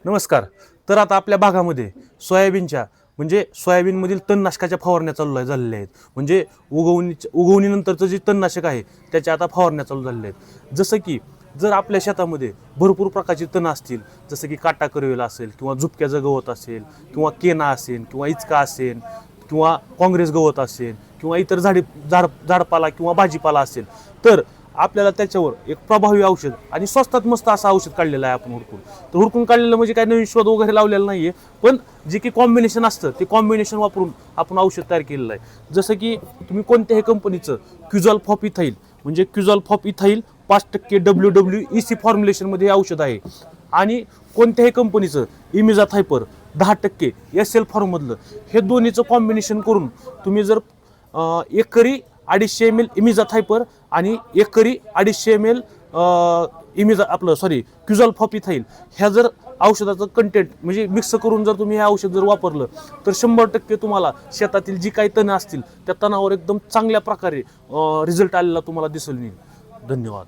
नमस्कार. तर आता आपल्या भागामध्ये सोयाबीनच्या म्हणजे सोयाबीनमधील तणनाशकाच्या फवारण्या झालेल्या आहेत. म्हणजे उगवणीनंतरचं जे तणनाशक आहे त्याच्या आता फवारण्या चालू झालेल्या आहेत. जसं की जर आपल्या शेतामध्ये भरपूर प्रकारची तणं असतील, जसं की काटा करवेल असेल किंवा झुपक्याचं गवत असेल किंवा केना असेल किंवा इचका असेल किंवा काँग्रेस गवत असेल किंवा इतर झाडपाला किंवा भाजीपाला असेल, तर आपल्याला त्याच्यावर एक प्रभावी औषध आणि स्वस्तात मस्त असं औषध काढलेलं आहे आपण हुडकून. तर हुडकून काढलेलं म्हणजे काय नवीन शोध वगैरे लावलेला नाहीये, पण जे की कॉम्बिनेशन असतं ते कॉम्बिनेशन वापरून आपण औषध तयार केलेलं आहे. जसं की तुम्ही कोणत्याही कंपनीचं क्युझॉल फॉप इथाईल म्हणजे क्युझॉल फॉप इथाईल 5% WWEC फॉर्म्युलेशनमध्ये हे औषध आहे. आणि कोणत्याही कंपनीचं इमिझाथायपर 10% SL फॉर्ममधलं हे दोन्हीचं कॉम्बिनेशन करून तुम्ही जर एकरी 250 ml इमिझाथायपर आणि एकरी 250 ml क्युझॉल फॉपिथाईल ह्या जर औषधाचं कंटेंट म्हणजे मिक्स करून जर तुम्ही हे औषध जर वापरलं तर 100% तुम्हाला शेतातील जी काही तणं असतील त्या तणावर एकदम चांगल्या प्रकारे रिझल्ट आलेला तुम्हाला दिसून येईल. धन्यवाद.